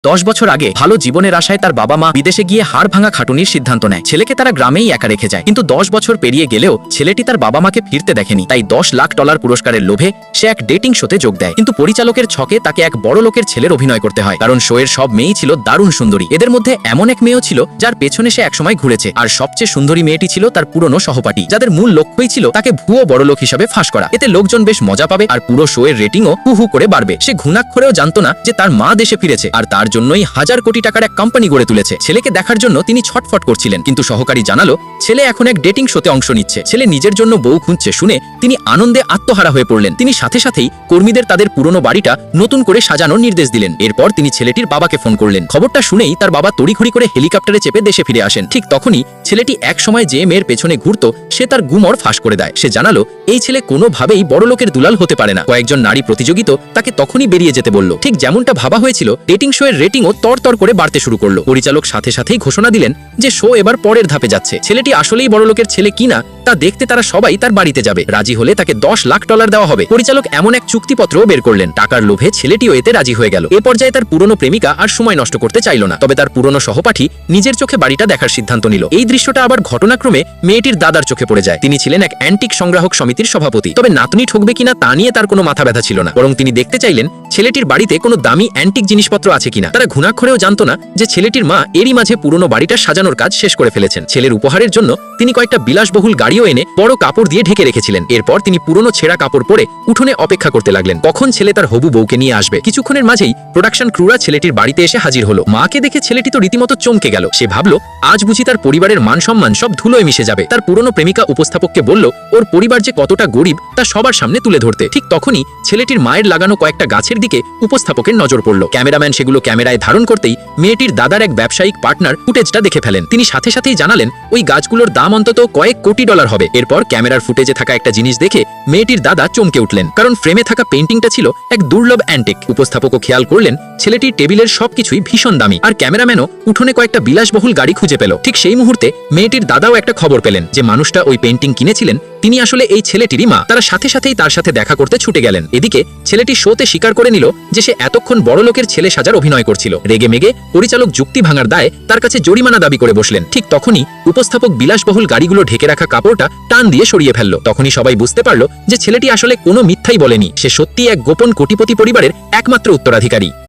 10 বছর আগে ভালো জীবনের আশায় তার বাবা মা বিদেশে গিয়ে হাড় ভাঙা খাটুনির সিদ্ধান্ত নেয়। ছেলেকে তারা গ্রামেই একা রেখে যায়, কিন্তু 10 বছর পেরিয়ে গেলেও ছেলেটি তার বাবা মাকে ফিরতে দেখেনি। তাই $10 লাখ পুরস্কারের লোভে সে এক ডেটিং শোতে যোগ দেয়। কিন্তু পরিচালকের ছকে তাকে এক বড় লোকের ছেলের অভিনয় করতে হয়, কারণ শো এর সব মেয়েই ছিল দারুণ সুন্দরী। এদের মধ্যে এমন এক মেয়েও ছিল যার পেছনে সে একসময় ঘুরেছে, আর সবচেয়ে সুন্দরী মেয়েটি ছিল তার পুরনো সহপাঠী, যাদের মূল লক্ষ্যই ছিল তাকে ভুয়ো বড়লোক হিসাবে ফাঁস করা। এতে লোকজন বেশ মজা পাবে আর পুরো শো এর রেটিংও হু হু করে বাড়বে। সে ঘুণাক্ষরেও জানতো না যে তার মা দেশে ফিরেছে, আর তার জন্যই হাজার কোটি টাকার এক কোম্পানি গড়ে তুলেছে। ছেলেকে দেখার জন্য তিনি ছটফট করছিলেন, কিন্তু সহকারী জানালো ছেলে এখন এক ডেটিং শোতে অংশ নিচ্ছে। ছেলে নিজের জন্য বউ খুঁজছে শুনে তিনি আনন্দে আত্মহারা হয়ে পড়লেন। তিনি সাথে সাথেই কর্মীদের তাদের পুরনো বাড়িটা নতুন করে সাজানোর নির্দেশ দিলেন। এরপর তিনি ছেলেটির বাবাকে ফোন করলেন। খবরটা শুনেই তার বাবা তড়িঘড়ি করে হেলিকপ্টারে চেপে দেশে ফিরে আসেন। ঠিক তখনই ছেলেটি এক সময় যে মেয়ের পেছনে ঘুরতো সে তার গুমর ফাঁস করে দেয়। সে জানালো এই ছেলে কোনোভাবেই বড় লোকের দুলাল হতে পারে না। কয়েকজন নারী প্রতিযোগিতা তাকে তখনই বেরিয়ে যেতে বলল। ঠিক যেমনটা ভাবা হয়েছিল, ডেটিং শো এর রেটিংও তরতর করে বাড়তে শুরু করলো। পরিচালক সাথে সাথেই ঘোষণা দিলেন যে শো এবার পরের ধাপে যাচ্ছে। ছেলেটি আসলেই বড় লোকের ছেলে কিনা তা দেখতে তারা সবাই তার বাড়িতে যাবে। রাজি হলে তাকে $10 লাখ দেওয়া হবে। পরিচালক এমন এক চুক্তিপত্রও বের করলেন। টাকার লোভে ছেলেটিও এতে রাজি হয়ে গেল। এ পর্যায়ে তার পুরনো প্রেমিকা আর সময় নষ্ট করতে চাইল না, তবে তার পুরনো সহপাঠী নিজের চোখে বাড়িটা দেখার সিদ্ধান্ত নিল। এই দৃশ্যটা আবার ঘটনাক্রমে মেয়েটির দাদার চোখে পড়ে যায়। তিনি ছিলেন এক অ্যান্টিক সংগ্রাহক সমিতির সভাপতি, তবে নাতনি ঠকবে কিনা তা নিয়ে তার কোনো মাথা ব্যথা ছিল না, বরং তিনি দেখতে চাইলেন ছেলেটির বাড়িতে কোনো দামি অ্যান্টিক জিনিসপত্র আছে কিনা। তারা ঘুণাক্ষরেও জানতো না যে ছেলেটির মা এরই মাঝে পুরনো বাড়িটা সাজানোর কাজ শেষ করে ফেলেছেন। ছেলের উপহারের জন্য তিনি কয়েকটা বিলাসবহুল গাড়িও এনে বড় কাপড় দিয়ে ঢেকে রেখেছিলেন। এরপর তিনি পুরনো ছেঁড়া কাপড় পরে উঠোনে অপেক্ষা করতে লাগলেন কখন ছেলে তার হবু বউকে নিয়ে আসবে। কিছুক্ষণের মাঝেই প্রোডাকশন ক্রুরা ছেলেটির বাড়িতে এসে হাজির হলো। মাকে দেখে ছেলেটি তো রীতিমতো চমকে গেল। সে ভাবলো আজ বুঝি তার পরিবারের মান সম্মান সব ধুলোয় মিশে যাবে। তার পুরনো প্রেমিকা উপস্থাপককে বলল ওর পরিবার যে কতটা গরিব তা সবার সামনে তুলে ধরতে। ঠিক তখনই ছেলেটির মায়ের লাগানো কয়েকটা গাছের দিকে উপস্থাপকের নজর পড়ল। ক্যামেরাম্যান সেগুলো ক্যামেরায় ধারণ করতেই মেয়েটির দাদার এক ব্যবসায়িক পার্টনার ফুটেজটা দেখে ফেলেন। তিনি সাথে সাথেই জানালেন ওই গাছগুলোর দাম অন্তত কয়েক কোটি ডলার হবে। এরপর ক্যামেরার ফুটেজে থাকা একটা জিনিস দেখে মেয়েটির দাদা চমকে উঠলেন, কারণ ফ্রেমে থাকা পেইন্টিংটা ছিল এক দুর্লভ অ্যান্টিক। উপস্থাপকও খেয়াল করলেন ছেলেটির টেবিলের সবকিছুই ভীষণ দামি, আর ক্যামেরাম্যানও উঠোনে কয়েকটা বিলাসবহুল গাড়ি খুঁজে পেল। ঠিক সেই মুহূর্তে মেয়েটির দাদাও একটা খবর পেলেন যে মানুষটা ওই পেইন্টিং কিনেছিলেন তিনি আসলে এই ছেলেটিরই মা। তারা সাথে সাথেই তার সাথে দেখা করতে ছুটে গেলেন। এদিকে ছেলেটি শোতে স্বীকার করে নিল যে সে এতক্ষণ বড় লোকের ছেলে সাজার অভিনয় করছিল। রেগে মেগে পরিচালক যুক্তি ভাঙার দায়ে তার কাছে জরিমানা দাবি করে বসলেন। ঠিক তখনই উপস্থাপক বিলাসবহুল গাড়িগুলো ঢেকে রাখা কাপড়টা টান দিয়ে সরিয়ে ফেলল। তখনই সবাই বুঝতে পারল যে ছেলেটি আসলে কোনো মিথ্যাই বলেনি, সে সত্যি এক গোপন কোটিপতি পরিবারের একমাত্র উত্তরাধিকারী।